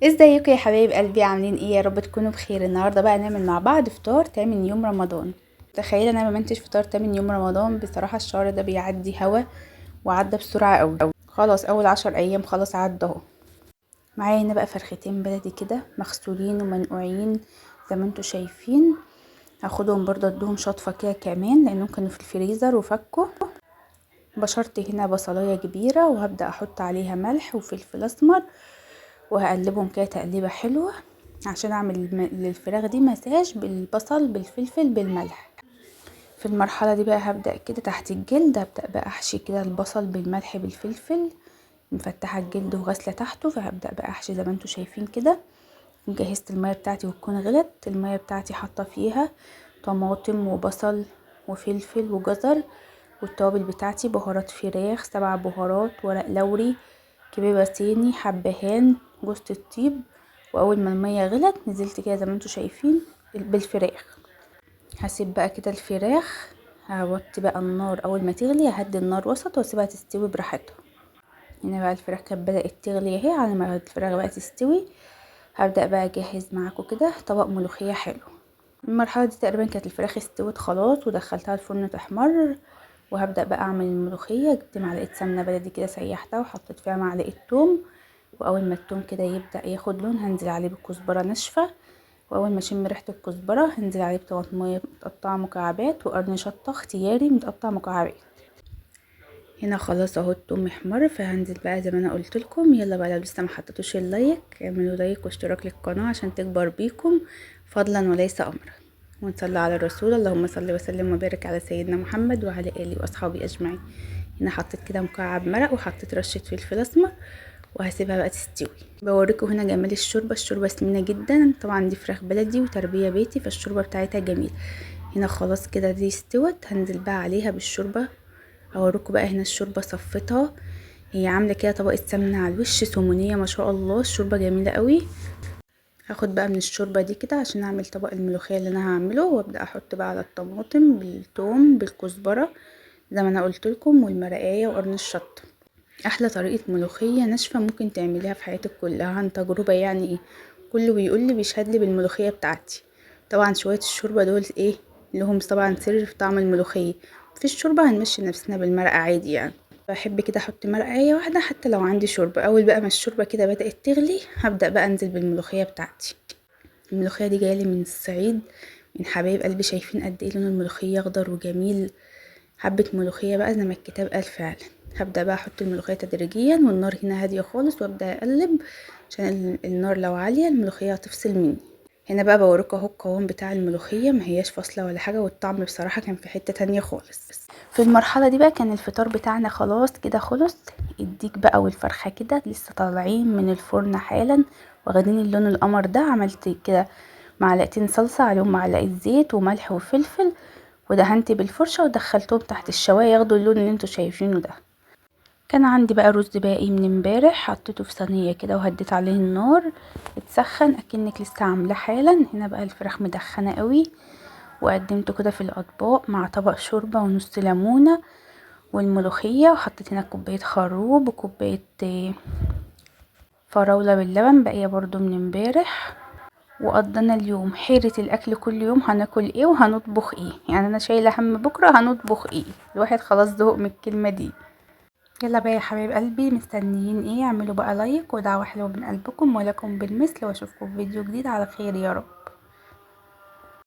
ازيكم يا حبايب قلبي؟ عاملين ايه؟ يا رب تكونوا بخير. النهارده بقى نعمل مع بعض فطار تامن يوم رمضان. تخيل انا ما عملتش فطار تامن يوم رمضان. بصراحه الشهر ده بيعدي هوا وعدى بسرعه قوي. خلاص اول 10 ايام خلاص عدى اهو. معايا هنا بقى فرختين بلدي كده مغسولين ومنقوعين زي ما انتوا شايفين. هاخدهم برضه ادوهم شطفه كده كمان لانهم كانوا في الفريزر وفكوا. بشرت هنا بصلايه كبيره وهبدا احط عليها ملح وفلفل اسمر وهقلبهم كده تقليبه حلوه عشان اعمل للفراخ دي مساج بالبصل بالفلفل بالملح. في المرحله دي بقى هبدا كده تحت الجلد، هبدا بقى احشي كده البصل بالملح بالفلفل، مفتحه الجلد وغاسله تحته، فهبدا بقى احشي زي ما انتوا شايفين كده. جهزت الميه بتاعتي وتكون غلت. الميه بتاعتي حاطه فيها طماطم وبصل وفلفل وجزر، والتوابل بتاعتي بهارات فراخ 7 بهارات، ورق لوري، كبيبه صيني، حبهان، جوز الطيب. واول ما الميه غلت نزلت كده زي ما انتوا شايفين بالفراخ. هسيب بقى كده الفراخ، هوطي بقى النار. اول ما تغلي ههدي النار وسط واسيبها تستوي براحتها. هنا بقى الفراخ كانت بدات تغلي اهي. على ما الفراخ بقى تستوي هبدا بقى اجهز معاكم كده طبق ملوخيه حلو. المرحله دي تقريبا كانت الفراخ استوت خلاص ودخلتها الفرن تحمر، وهبدا بقى اعمل الملوخيه. جبت معلقه سمنه بلدي كده سيحتها وحطيت فيها معلقه توم، واول ما التوم كده يبدا ياخد لون هنزل عليه بالكزبره ناشفه، واول ما اشم ريحه الكزبره هنزل عليه بطماطميه متقطعه مكعبات وقرن شطه اختياري متقطع مكعبات. هنا خلاص اهو التوم احمر، فهنزل بقى زي ما انا قلت لكم. يلا بقى لو لسه ما حطيتوش اللايك اعملوا لايك واشتراك للقناه عشان تكبر بيكم فضلا وليس امرا. ونصلي على الرسول، اللهم صل وسلم وبارك على سيدنا محمد وعلى اله واصحابه اجمعين. هنا حطيت كده مكعب مرق وحطيت رشه فلفل اسمر وهسيبها بقى تستوي. بوريكم هنا جمال الشوربه. الشوربه سمينه جدا، طبعا دي فراخ بلدي وتربيه بيتي فالشوربه بتاعتها جميل. هنا خلاص كده دي استوت، هنزل بقى عليها بالشوربه. اوريكم بقى هنا الشوربه صفتها، هي عامله كده طبقه سمنه على الوش سمونيه ما شاء الله. الشوربه جميله قوي. هاخد بقى من الشوربه دي كده عشان اعمل طبق الملوخيه اللي انا هعمله، وابدا احط بقى على الطماطم بالثوم بالكزبره زي ما انا قلت لكم والمرقايه وقرن الشطه. احلى طريقه ملوخيه ناشفه ممكن تعمليها في حياتك كلها عن تجربه يعني. ايه كله بيقول لي بيشهد لي بالملوخيه بتاعتي. طبعا شويه الشوربه دول ايه لهم طبعا سر في طعم الملوخيه. في الشوربه هنمشي نفسنا بالمرقه عادي يعني. بحب كده احط مرقايه واحده حتى لو عندي شوربه. اول بقى ما الشوربه كده بدات تغلي هبدا بقى انزل بالملوخيه بتاعتي. الملوخيه دي جايه لي من الصعيد، من حبايب قلبي. شايفين قد ايه لون الملوخيه اخضر وجميل. حبة ملوخية بقى زي ما الكتاب قال فعلا. هبدأ بقى احط الملوخية تدريجيا والنار هنا هادية خالص، وابدأ اقلب عشان النار لو عالية الملوخية هتفصل مني. هنا بقى بوريكم اهو القوام بتاع الملوخية، ما هياش فاصلة ولا حاجة، والطعم بصراحة كان في حتة تانية خالص. في المرحلة دي بقى كان الفطار بتاعنا خلاص كده خلص. الديك بقى والفرخة كده لسه طالعين من الفرن حالا واخدين اللون القمر ده. عملت كده معلقتين صلصة عليهم معلقة زيت وملح وفلفل، ودهنت بالفرشة ودخلتهم تحت الشواية ياخدوا اللون اللي انتوا شايفينه ده. كان عندي بقى رز باقي من امبارح حطيته في صينية كده وهديت عليه النار اتسخن اكنك لسه عاملاه حالا. هنا بقى الفراخ مدخنة قوي وقدمته كده في الاطباق مع طبق شوربة ونص ليمونة والملوخية، وحطيت هنا كوباية خروب وكوباية فراولة باللبن باقية برضو من امبارح. وقضينا اليوم حيرة الاكل، كل يوم هناكل ايه وهنطبخ ايه. يعني انا شايله هم بكره هنطبخ ايه. الواحد خلاص زهق من الكلمه دي. يلا بقى يا حبايب قلبي مستنيين ايه؟ اعملوا بقى لايك ودعوه حلوه من قلبكم ولكم بالمثل، واشوفكم في فيديو جديد على خير يا رب.